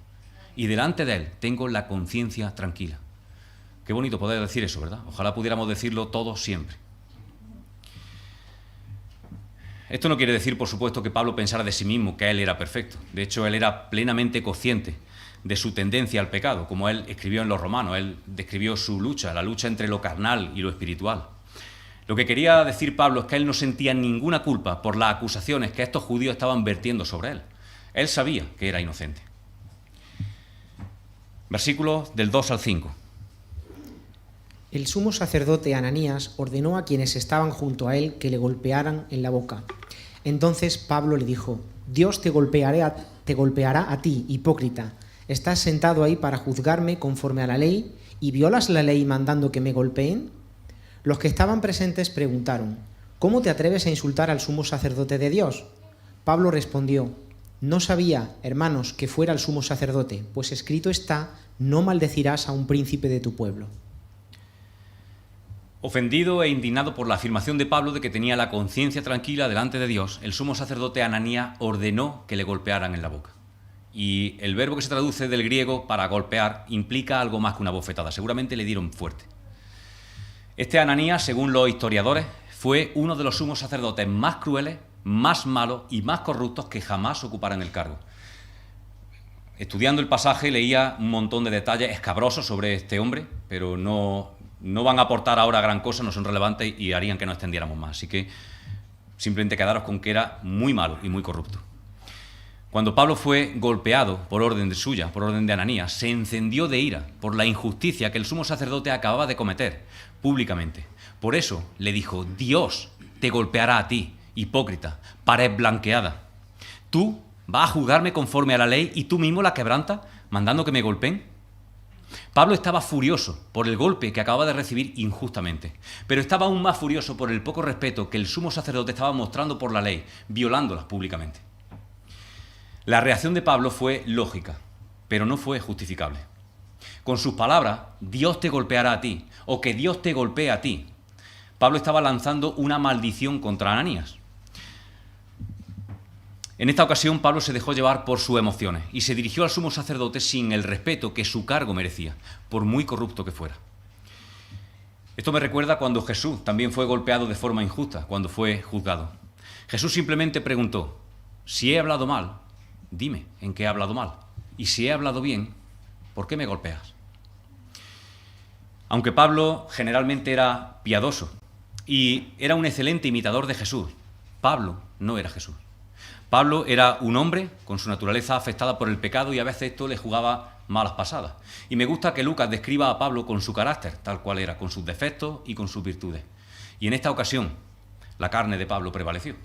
Y delante de Él tengo la conciencia tranquila. Qué bonito poder decir eso, ¿verdad? Ojalá pudiéramos decirlo todos siempre. Esto no quiere decir, por supuesto, que Pablo pensara de sí mismo que él era perfecto. De hecho, él era plenamente consciente de su tendencia al pecado, como él escribió en los Romanos. Él describió su lucha, la lucha entre lo carnal y lo espiritual. Lo que quería decir Pablo es que él no sentía ninguna culpa por las acusaciones que estos judíos estaban vertiendo sobre él. Él sabía que era inocente. Versículos del 2 al 5. El sumo sacerdote Ananías ordenó a quienes estaban junto a él que le golpearan en la boca. Entonces Pablo le dijo: Dios te golpeará a ti, hipócrita. ¿Estás sentado ahí para juzgarme conforme a la ley y violas la ley mandando que me golpeen? Los que estaban presentes preguntaron: ¿Cómo te atreves a insultar al sumo sacerdote de Dios? Pablo respondió: No sabía, hermanos, que fuera el sumo sacerdote, pues escrito está: no maldecirás a un príncipe de tu pueblo. Ofendido e indignado por la afirmación de Pablo de que tenía la conciencia tranquila delante de Dios, el sumo sacerdote Ananías ordenó que le golpearan en la boca. Y el verbo que se traduce del griego para golpear implica algo más que una bofetada. Seguramente le dieron fuerte. Este Ananías, según los historiadores, fue uno de los sumos sacerdotes más crueles, más malos y más corruptos que jamás ocuparan el cargo. Estudiando el pasaje leía un montón de detalles escabrosos sobre este hombre, pero no van a aportar ahora gran cosa, no son relevantes y harían que nos extendiéramos más. Así que simplemente quedaros con que era muy malo y muy corrupto. Cuando Pablo fue golpeado por orden de suya, por orden de Ananías, se encendió de ira por la injusticia que el sumo sacerdote acababa de cometer públicamente. Por eso le dijo: Dios te golpeará a ti, hipócrita, pared blanqueada. ¿Tú vas a juzgarme conforme a la ley y tú mismo la quebrantas, mandando que me golpeen? Pablo estaba furioso por el golpe que acababa de recibir injustamente, pero estaba aún más furioso por el poco respeto que el sumo sacerdote estaba mostrando por la ley, violándola públicamente. La reacción de Pablo fue lógica, pero no fue justificable. Con sus palabras: Dios te golpeará a ti, o que Dios te golpee a ti, Pablo estaba lanzando una maldición contra Ananías. En esta ocasión Pablo se dejó llevar por sus emociones y se dirigió al sumo sacerdote sin el respeto que su cargo merecía, por muy corrupto que fuera. Esto me recuerda cuando Jesús también fue golpeado de forma injusta, cuando fue juzgado. Jesús simplemente preguntó: si he hablado mal, dime en qué he hablado mal. Y si he hablado bien, ¿por qué me golpeas? Aunque Pablo generalmente era piadoso y era un excelente imitador de Jesús, Pablo no era Jesús. Pablo era un hombre con su naturaleza afectada por el pecado y a veces esto le jugaba malas pasadas. Y me gusta que Lucas describa a Pablo con su carácter, tal cual era, con sus defectos y con sus virtudes. Y en esta ocasión, la carne de Pablo prevaleció.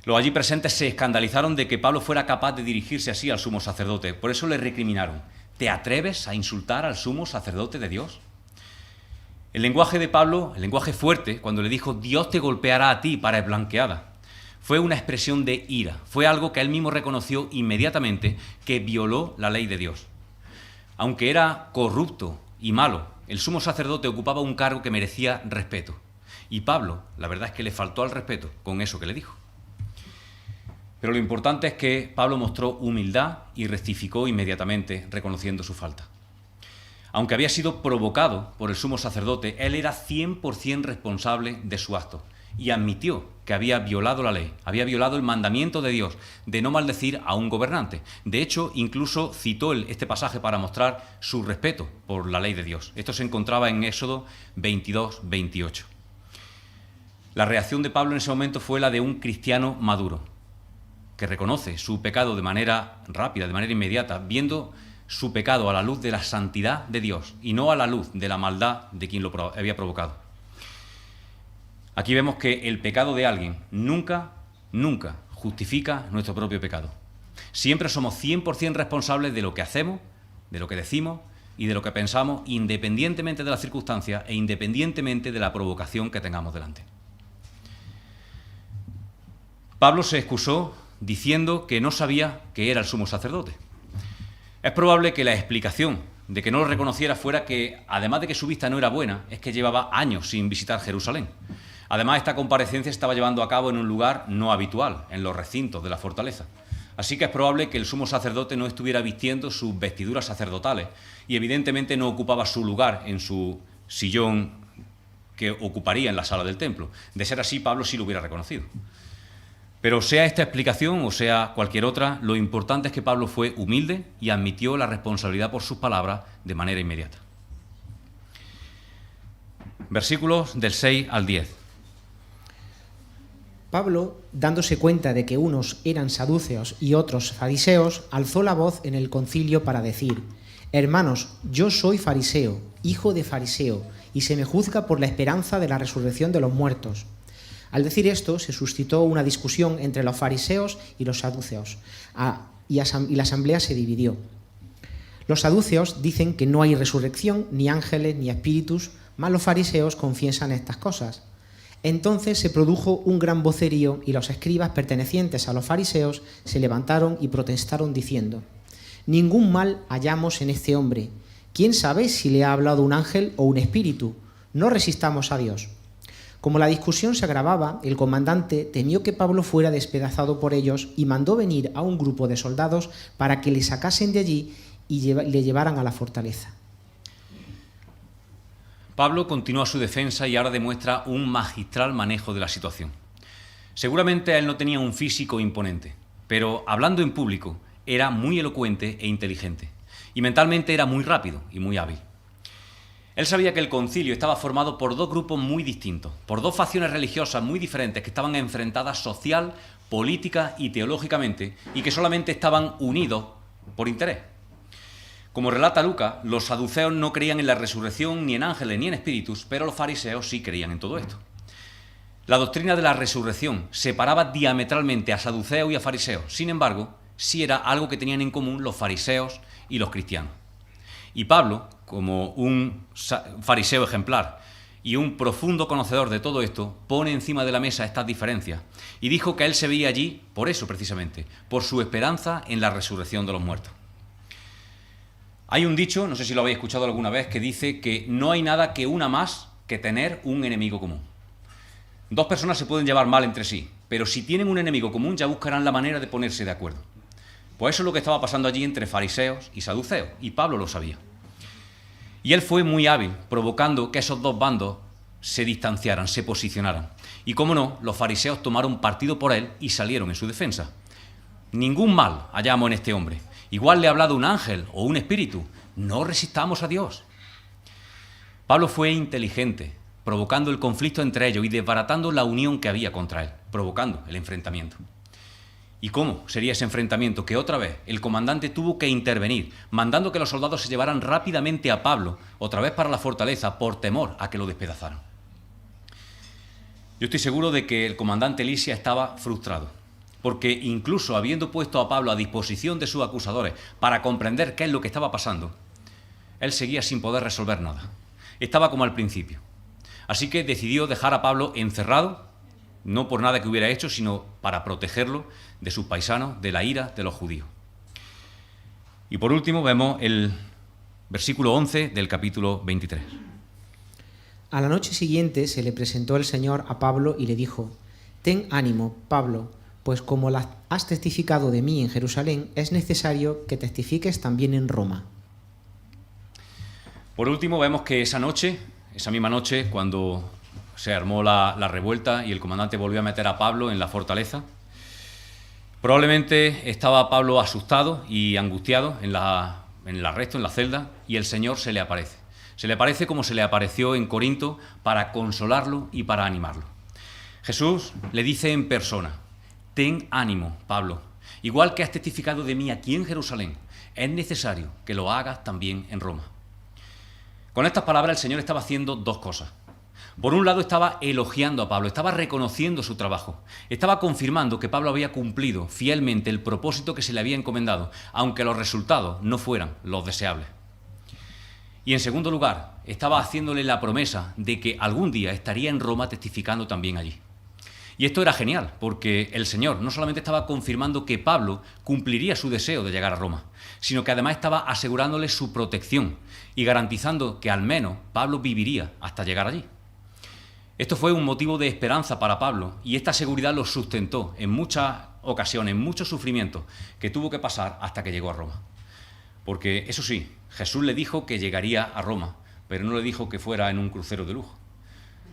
Los allí presentes se escandalizaron de que Pablo fuera capaz de dirigirse así al sumo sacerdote. Por eso le recriminaron: ¿te atreves a insultar al sumo sacerdote de Dios? El lenguaje de Pablo, el lenguaje fuerte, cuando le dijo: Dios te golpeará a ti, pared blanqueada, fue una expresión de ira. Fue algo que él mismo reconoció inmediatamente, que violó la ley de Dios. Aunque era corrupto y malo, el sumo sacerdote ocupaba un cargo que merecía respeto. Y Pablo, la verdad es que le faltó al respeto con eso que le dijo. Pero lo importante es que Pablo mostró humildad y rectificó inmediatamente, reconociendo su falta. Aunque había sido provocado por el sumo sacerdote, él era 100% responsable de su acto y admitió que había violado la ley, había violado el mandamiento de Dios de no maldecir a un gobernante. De hecho, incluso citó este pasaje para mostrar su respeto por la ley de Dios. Esto se encontraba en Éxodo 22, 28. La reacción de Pablo en ese momento fue la de un cristiano maduro, que reconoce su pecado de manera rápida, de manera inmediata, viendo su pecado a la luz de la santidad de Dios y no a la luz de la maldad de quien lo había provocado. Aquí vemos que el pecado de alguien nunca justifica nuestro propio pecado. Siempre somos 100% responsables de lo que hacemos, de lo que decimos y de lo que pensamos, independientemente de las circunstancias e independientemente de la provocación que tengamos delante. Pablo se excusó diciendo que no sabía que era el sumo sacerdote. Es probable que la explicación de que no lo reconociera fuera que, además de que su vista no era buena, es que llevaba años sin visitar Jerusalén. Además, esta comparecencia se estaba llevando a cabo en un lugar no habitual, en los recintos de la fortaleza. Así que es probable que el sumo sacerdote no estuviera vistiendo sus vestiduras sacerdotales y evidentemente no ocupaba su lugar en su sillón que ocuparía en la sala del templo. De ser así, Pablo sí lo hubiera reconocido. Pero sea esta explicación o sea cualquier otra, lo importante es que Pablo fue humilde y admitió la responsabilidad por sus palabras de manera inmediata. Versículos del 6 al 10. Pablo, dándose cuenta de que unos eran saduceos y otros fariseos, alzó la voz en el concilio para decir: Hermanos, yo soy fariseo, hijo de fariseo, y se me juzga por la esperanza de la resurrección de los muertos. Al decir esto, se suscitó una discusión entre los fariseos y los saduceos, y la asamblea se dividió. Los saduceos dicen que no hay resurrección, ni ángeles, ni espíritus, mas los fariseos confiesan estas cosas. Entonces se produjo un gran vocerío y los escribas pertenecientes a los fariseos se levantaron y protestaron diciendo: Ningún mal hallamos en este hombre. ¿Quién sabe si le ha hablado un ángel o un espíritu? No resistamos a Dios. Como la discusión se agravaba, el comandante temió que Pablo fuera despedazado por ellos y mandó venir a un grupo de soldados para que le sacasen de allí y le llevaran a la fortaleza. Pablo continúa su defensa y ahora demuestra un magistral manejo de la situación. Seguramente él no tenía un físico imponente, pero hablando en público era muy elocuente e inteligente, y mentalmente era muy rápido y muy hábil. Él sabía que el concilio estaba formado por dos grupos muy distintos, por dos facciones religiosas muy diferentes que estaban enfrentadas social, política y teológicamente, y que solamente estaban unidos por interés. Como relata Lucas, los saduceos no creían en la resurrección, ni en ángeles, ni en espíritus, pero los fariseos sí creían en todo esto. La doctrina de la resurrección separaba diametralmente a saduceos y a fariseos. Sin embargo, sí era algo que tenían en común los fariseos y los cristianos. Y Pablo, como un fariseo ejemplar y un profundo conocedor de todo esto, pone encima de la mesa estas diferencias y dijo que él se veía allí por eso precisamente, por su esperanza en la resurrección de los muertos. Hay un dicho, no sé si lo habéis escuchado alguna vez, que dice que no hay nada que una más que tener un enemigo común. Dos personas se pueden llevar mal entre sí, pero si tienen un enemigo común ya buscarán la manera de ponerse de acuerdo. Pues eso es lo que estaba pasando allí entre fariseos y saduceos, y Pablo lo sabía. Y él fue muy hábil, provocando que esos dos bandos se distanciaran, se posicionaran. Y cómo no, los fariseos tomaron partido por él y salieron en su defensa. Ningún mal hallamos en este hombre. Igual le ha hablado un ángel o un espíritu. No resistamos a Dios. Pablo fue inteligente, provocando el conflicto entre ellos y desbaratando la unión que había contra él, provocando el enfrentamiento. ¿Y cómo sería ese enfrentamiento? Que otra vez el comandante tuvo que intervenir, mandando que los soldados se llevaran rápidamente a Pablo, otra vez para la fortaleza, por temor a que lo despedazaran. Yo estoy seguro de que el comandante Lisia estaba frustrado, porque incluso habiendo puesto a Pablo a disposición de sus acusadores para comprender qué es lo que estaba pasando, él seguía sin poder resolver nada. Estaba como al principio. Así que decidió dejar a Pablo encerrado, no por nada que hubiera hecho, sino para protegerlo de sus paisanos, de la ira de los judíos. Y por último vemos el versículo 11 del capítulo 23. A la noche siguiente se le presentó el Señor a Pablo y le dijo: Ten ánimo, Pablo, pues como has testificado de mí en Jerusalén, es necesario que testifiques también en Roma. Por último vemos que esa misma noche, cuando se armó la revuelta y el comandante volvió a meter a Pablo en la fortaleza, probablemente estaba Pablo asustado y angustiado en el arresto, en la celda, y el Señor se le aparece. Se le aparece como se le apareció en Corinto para consolarlo y para animarlo. Jesús le dice en persona: ten ánimo, Pablo, igual que has testificado de mí aquí en Jerusalén, es necesario que lo hagas también en Roma. Con estas palabras el Señor estaba haciendo dos cosas. Por un lado, estaba elogiando a Pablo, estaba reconociendo su trabajo, estaba confirmando que Pablo había cumplido fielmente el propósito que se le había encomendado, aunque los resultados no fueran los deseables. Y en segundo lugar, estaba haciéndole la promesa de que algún día estaría en Roma testificando también allí. Y esto era genial, porque el Señor no solamente estaba confirmando que Pablo cumpliría su deseo de llegar a Roma, sino que además estaba asegurándole su protección y garantizando que al menos Pablo viviría hasta llegar allí. Esto fue un motivo de esperanza para Pablo y esta seguridad lo sustentó en muchas ocasiones, en muchos sufrimientos que tuvo que pasar hasta que llegó a Roma. Porque, eso sí, Jesús le dijo que llegaría a Roma, pero no le dijo que fuera en un crucero de lujo.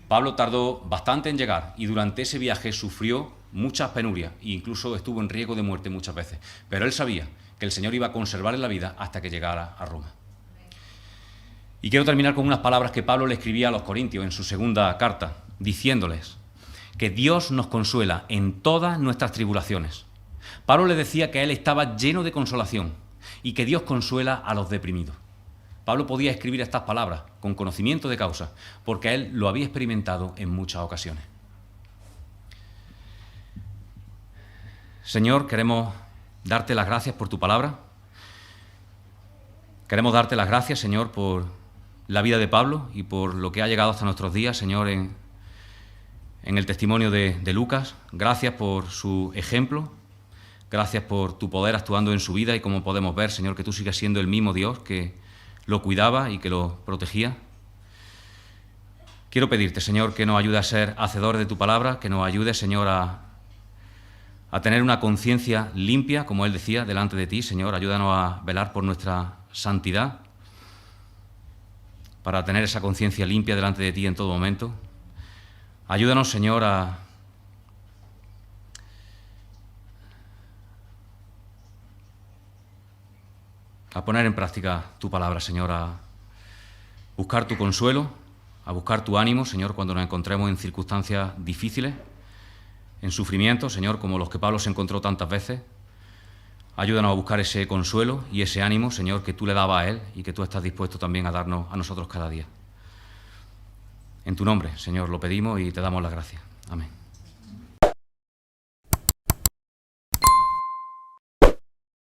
Pablo tardó bastante en llegar y durante ese viaje sufrió muchas penurias e incluso estuvo en riesgo de muerte muchas veces. Pero él sabía que el Señor iba a conservarle la vida hasta que llegara a Roma. Y quiero terminar con unas palabras que Pablo le escribía a los Corintios en su segunda carta, diciéndoles que Dios nos consuela en todas nuestras tribulaciones. Pablo le decía que él estaba lleno de consolación y que Dios consuela a los deprimidos. Pablo podía escribir estas palabras con conocimiento de causa, porque él lo había experimentado en muchas ocasiones. Señor, queremos darte las gracias por tu palabra. Queremos darte las gracias, Señor, por la vida de Pablo y por lo que ha llegado hasta nuestros días, Señor, en el testimonio de Lucas. Gracias por su ejemplo, gracias por tu poder actuando en su vida y como podemos ver, Señor, que tú sigues siendo el mismo Dios que lo cuidaba y que lo protegía. Quiero pedirte, Señor, que nos ayude a ser hacedores de tu palabra, que nos ayude, Señor, a tener una conciencia limpia, como él decía, delante de ti, Señor. Ayúdanos a velar por nuestra santidad, para tener esa conciencia limpia delante de ti en todo momento. Ayúdanos, Señor, a poner en práctica tu palabra, Señor, a buscar tu consuelo, a buscar tu ánimo, Señor, cuando nos encontremos en circunstancias difíciles, en sufrimientos, Señor, como los que Pablo se encontró tantas veces. Ayúdanos a buscar ese consuelo y ese ánimo, Señor, que tú le dabas a él y que tú estás dispuesto también a darnos a nosotros cada día. En tu nombre, Señor, lo pedimos y te damos las gracias. Amén.